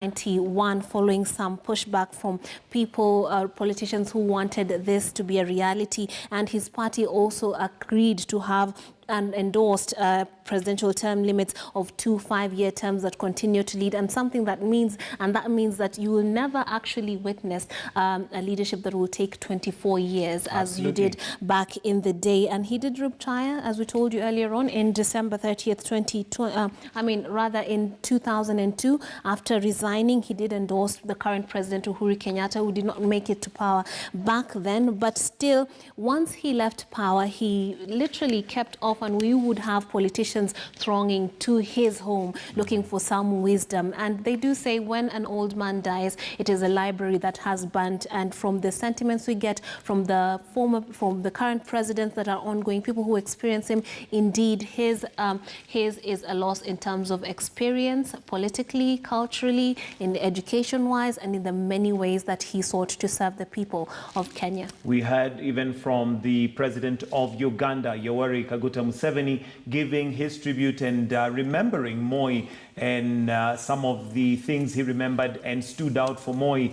1991, following some pushback from people, politicians who wanted this to be a reality, and his party also agreed to have and endorsed presidential term limits of 2 5-year terms that continue to lead, and something that means that you will never actually witness a leadership that will take 24 years as you did back in the day. And he did retire, as we told you earlier on, in December 30th, in 2002. After resigning, he did endorse the current president, Uhuru Kenyatta, who did not make it to power back then. But still, once he left power, he literally kept off, and we would have politicians thronging to his home looking for some wisdom. And they do say when an old man dies, it is a library that has burnt. And from the sentiments we get from the current presidents that are ongoing, people who experience him, indeed his is a loss in terms of experience, politically, culturally, in education-wise, and in the many ways that he sought to serve the people of Kenya. We heard even from the president of Uganda, Yoweri Kaguta Museveni, giving his tribute and remembering Moi and some of the things he remembered and stood out for Moi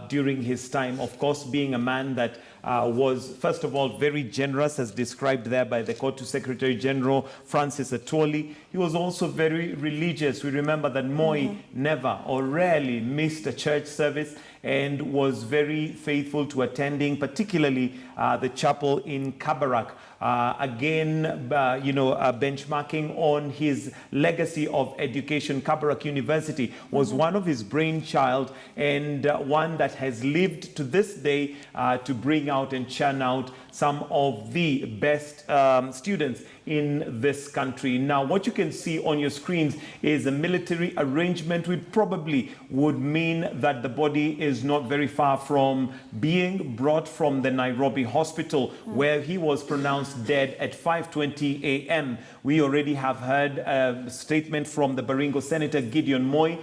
during his time. Of course, being a man that was, first of all, very generous, as described there by the Court Secretary General Francis Atwoli. He was also very religious. We remember that Moi never or rarely missed a church service and was very faithful to attending, particularly the chapel in Kabarak. Benchmarking on his legacy of education. Kabarak University was one of his brainchild, and one that has lived to this day to bring out and churn out some of the best students in this country. Now, what you can see on your screens is a military arrangement, which probably would mean that the body is not very far from being brought from the Nairobi hospital, where he was pronounced dead at 5:20 a.m. We already have heard a statement from the Baringo Senator Gideon Moi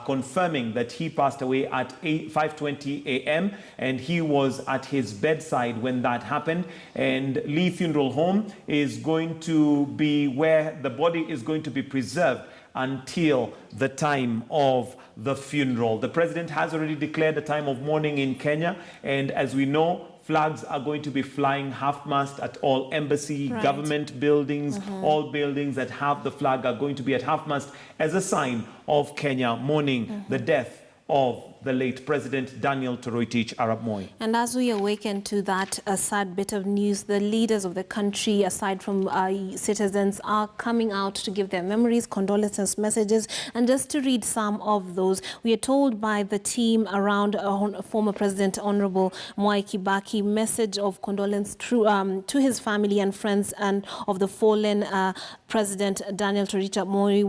confirming that he passed away at 5:20 a.m. and he was at his bedside when that happened. And Lee Funeral Home is going to be where the body is going to be preserved until the time of the funeral. The president has already declared a time of mourning in Kenya, and as we know, flags are going to be flying half-mast at all embassy, government buildings, all buildings that have the flag are going to be at half-mast as a sign of Kenya mourning the death of the late President Daniel Toroitich Arap Moi. And as we awaken to that sad bit of news, the leaders of the country, aside from citizens, are coming out to give their memories, condolences, messages. And just to read some of those, we are told by the team around former President Honorable Mwai Kibaki, message of condolence to his family and friends and of the fallen President Daniel Toroitich Arap Moi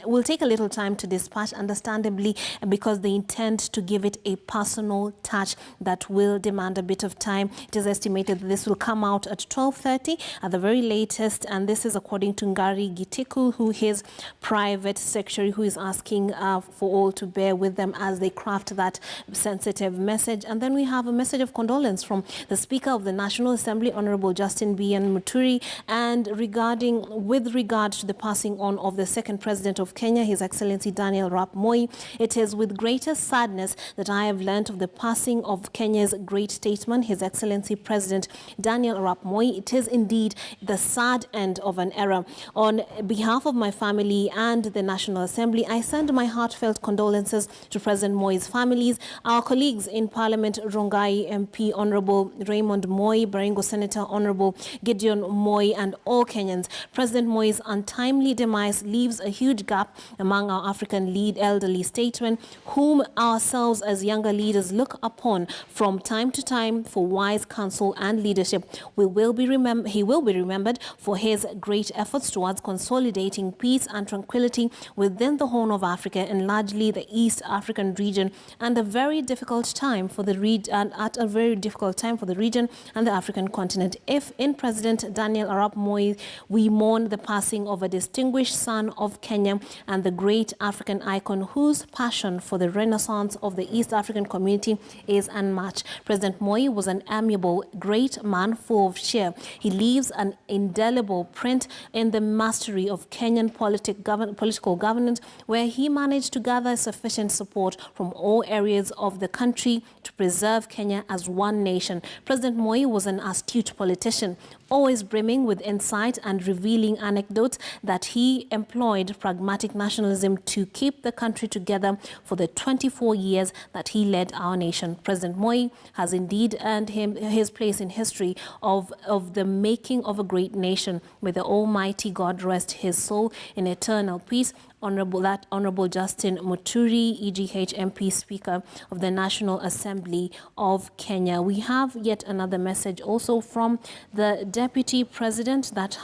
will take a little time to dispatch, understandably, because they intend to give it a personal touch that will demand a bit of time. It is estimated that this will come out at 12:30 at the very latest, and this is according to Ngari Gitiku, who is private secretary, who is asking for all to bear with them as they craft that sensitive message. And then we have a message of condolence from the Speaker of the National Assembly, Honorable Justin B.N. Muturi, and with regard to the passing on of the second President of Kenya, His Excellency Daniel Arap Moi. It is with greater sadness that I have learnt of the passing of Kenya's great statesman, His Excellency President Daniel Arap Moi. It is indeed the sad end of an era. On behalf of my family and the National Assembly, I send my heartfelt condolences to President Moi's families, our colleagues in Parliament, Rongai MP Honorable Raymond Moi, Baringo Senator Honorable Gideon Moi, and all Kenyans. President Moi's untimely demise leaves a huge gap among our African elderly statesmen, whom ourselves as younger leaders look upon from time to time for wise counsel and leadership. He will be remembered for his great efforts towards consolidating peace and tranquility within the Horn of Africa and largely the East African region, and at a very difficult time for the region and the African continent. If in President Daniel Arap Moi we mourn the passing of a distinguished son of Kenya and the great African icon whose passion passion for the renaissance of the East African community is unmatched. President Moi was an amiable, great man full of cheer. He leaves an indelible print in the mastery of Kenyan political governance, where he managed to gather sufficient support from all areas of the country to preserve Kenya as one nation. President Moi was an astute politician, always brimming with insight and revealing anecdotes that he employed pragmatic nationalism to keep the country together for the 24 years that he led our nation. President Moi has indeed earned his place in history of the making of a great nation. May the Almighty God rest his soul in eternal peace. Honorable Justin Muturi, EGH MP, Speaker of the National Assembly of Kenya. We have yet another message also from the Deputy President that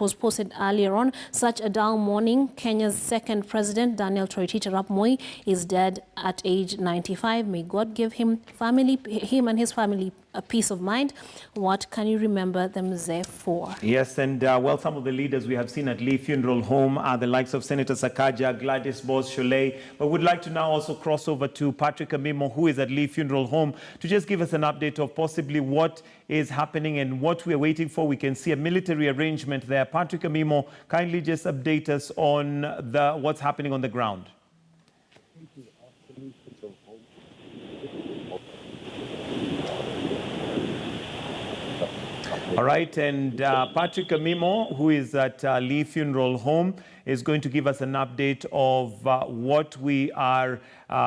was posted earlier on. Such a dull morning. Kenya's second President, Daniel Toroitich arap Moi, is dead at age 95. May God give him and his family a peace of mind. What can you remember the Mzee for? Yes, and well, some of the leaders we have seen at Lee Funeral Home are the likes of Senator Sakaja, Gladys Boss-Sholei. But we'd like to now also cross over to Patrick Amimo, who is at Lee Funeral Home, to just give us an update of possibly what is happening and what we're waiting for. We can see a military arrangement there. Patrick Amimo, kindly just update us on what's happening on the ground. All right, and Patrick Amimo, who is at Lee Funeral Home, is going to give us an update of what we are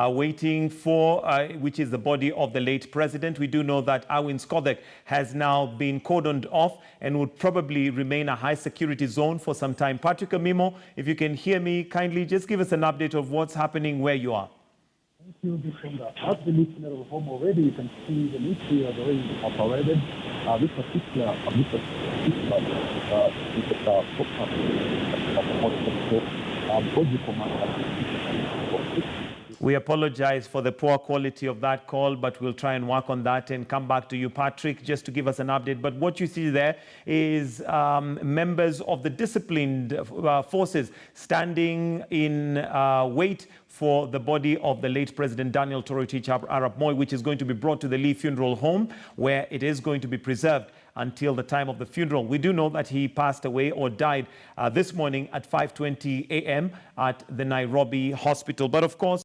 waiting for, which is the body of the late president. We do know that Awin Skodek has now been cordoned off and would probably remain a high security zone for some time. Patrick Amimo, if you can hear me, kindly just give us an update of what's happening where you are. Thank you, Defender. At the Lee Funeral Home already, you can see the military has already operated. This particular We apologize for the poor quality of that call, but we'll try and work on that and come back to you, Patrick, just to give us an update. But what you see there is members of the disciplined forces standing in wait for the body of the late President Daniel Toroitich arap Moi, which is going to be brought to the Lee Funeral Home, where it is going to be preserved until the time of the funeral. We do know that he passed away or died this morning at 5:20 a.m. at the Nairobi hospital. But of course,